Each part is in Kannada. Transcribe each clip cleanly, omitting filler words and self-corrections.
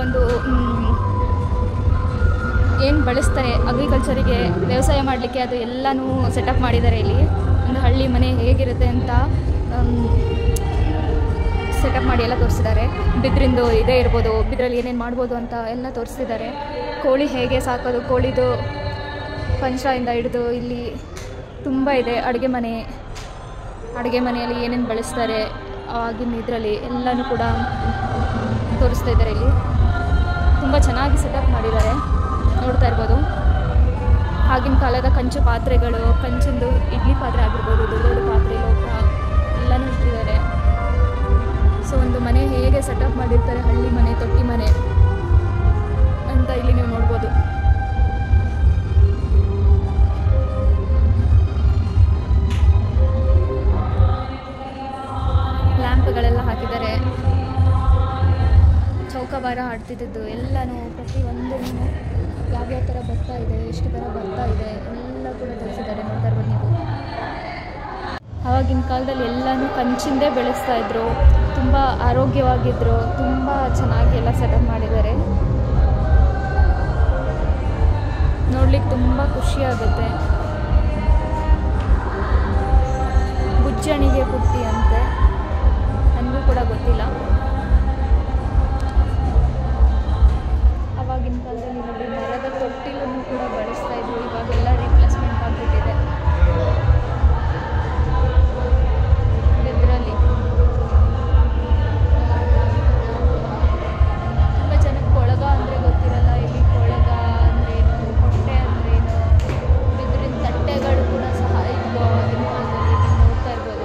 ಒಂದು ಏನು ಬಳಸ್ತಾರೆ ಅಗ್ರಿಕಲ್ಚರಿಗೆ, ವ್ಯವಸಾಯ ಮಾಡಲಿಕ್ಕೆ, ಅದು ಎಲ್ಲನೂ ಸೆಟಪ್ ಮಾಡಿದ್ದಾರೆ. ಇಲ್ಲಿ ಒಂದು ಹಳ್ಳಿ ಮನೆ ಹೇಗಿರುತ್ತೆ ಅಂತ ಸೆಟಪ್ ಮಾಡಿ ಎಲ್ಲ ತೋರಿಸಿದ್ದಾರೆ. ಬಿದ್ರಿಂದು ಇದೇ ಇರ್ಬೋದು, ಬಿದ್ರಲ್ಲಿ ಏನೇನು ಮಾಡ್ಬೋದು ಅಂತ ಎಲ್ಲ ತೋರಿಸ್ತಿದ್ದಾರೆ. ಕೋಳಿ ಹೇಗೆ ಸಾಕೋದು, ಕೋಳಿದು ಪಂಚದಿಂದ ಹಿಡಿದು ಇಲ್ಲಿ ತುಂಬ ಇದೆ. ಅಡುಗೆ ಮನೆಯಲ್ಲಿ ಏನೇನು ಬಳಸ್ತಾರೆ ಆಗಿನ ಇದರಲ್ಲಿ ಎಲ್ಲನೂ ಕೂಡ ತೋರಿಸ್ತಾ ಇದ್ದಾರೆ. ಇಲ್ಲಿ ತುಂಬ ಚೆನ್ನಾಗಿ ಸೆಟಪ್ ಮಾಡಿದ್ದಾರೆ, ನೋಡ್ತಾ ಇರ್ಬೋದು. ಆಗಿನ ಕಾಲದ ಕಂಚು ಪಾತ್ರೆಗಳು, ಕಂಚಿಂದು ಇಡ್ಲಿ ಪಾತ್ರೆ ಆಗಿರ್ಬೋದು, ದೊಡ್ಡ ದೊಡ್ಡ ಪಾತ್ರೆ, ಲೋಟ ಎಲ್ಲನೂ ಇಟ್ಟಿದ್ದಾರೆ. ಸೊ ಒಂದು ಮನೆ ಹೇಗೆ ಸೆಟಪ್ ಮಾಡಿರ್ತಾರೆ, ಹಳ್ಳಿ ಮನೆ, ತೊಟ್ಟಿ ಮನೆ ಅಂತ ಇಲ್ಲಿ ನೀವು ನೋಡ್ಬೋದು. ಲ್ಯಾಂಪ್ಗಳೆಲ್ಲ ಹಾಕಿದ್ದಾರೆ. ಚೌಕಾಬಾರ ಆಡ್ತಿದ್ದು ಎಲ್ಲನೂ ಪ್ರತಿಯೊಂದೂ ಯಾವ್ಯಾವ ಥರ ಬರ್ತಾ ಇದೆ, ಎಷ್ಟು ಥರ ಬರ್ತಾ ಇದೆ ಎಲ್ಲ ಕೂಡ ತೋರಿಸಿದ್ದಾರೆ. ನೋಡ್ತಾ ಇರ್ಬೋದು ನೀವು. ಆವಾಗಿನ ಕಾಲದಲ್ಲಿ ಎಲ್ಲನೂ ಕಂಚಿಂದೇ ಬೆಳೆಸ್ತಾಯಿದ್ರು, ತುಂಬ ಆರೋಗ್ಯವಾಗಿದ್ದರು, ತುಂಬ ಚೆನ್ನಾಗಿ ಎಲ್ಲ ಸೆಟಪ್ ಮಾಡಿದ್ದಾರೆ. ನೋಡ್ಲಿಕ್ಕೆ ತುಂಬ ಖುಷಿಯಾಗುತ್ತೆ. ಬುಜ್ಜಣಿಗೆ ಬುಟ್ಟಿ ಅಂತೆ, ನನಗೂ ಕೂಡ ಗೊತ್ತಿಲ್ಲ. ಆವಾಗಿನ ಕಾಲದಲ್ಲಿ ನೋಡಿ ಮರದ ತೊಟ್ಟಿಲನ್ನು ಕೂಡ ಬಳಸ್ತಾ ಇದ್ರು, ಇವಾಗೆಲ್ಲ ರಿಪ್ಲೇಸ್ಮೆಂಟ್ ಆಗಿಬಿಟ್ಟಿದೆ. ಇದರಲ್ಲಿ ತುಂಬ ಜನಕ್ಕೆ ಕೊಳಗ ಅಂದರೆ ಗೊತ್ತಿರಲ್ಲ. ಇಲ್ಲಿ ಕೊಳಗ ಅಂದ್ರೇನು, ಹೊಟ್ಟೆ ಅಂದ್ರೇನು, ಬಿದ್ರಿನ ತಟ್ಟೆಗಳು ಕೂಡ ಸಹ ಇದ್ವು ಆಗಿನ ಕಾಲದಲ್ಲಿ. ನೀವು ನೋಡ್ತಾ ಇರ್ಬೋದು.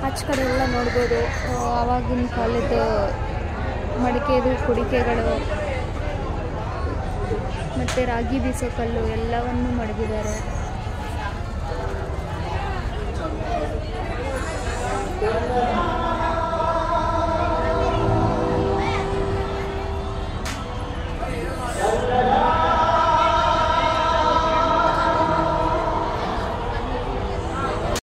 ಆಚೆ ಕಡೆ ಎಲ್ಲ ನೋಡ್ಬೋದು ಆವಾಗಿನ ಕಾಲದ ಮಡಿಕೆದು ಕುಡಿಕೆಗಳು ಮತ್ತು ರಾಗಿ ಬೀಸೋ ಕಲ್ಲು ಎಲ್ಲವನ್ನೂ ಮಡಗಿದ್ದಾರೆ.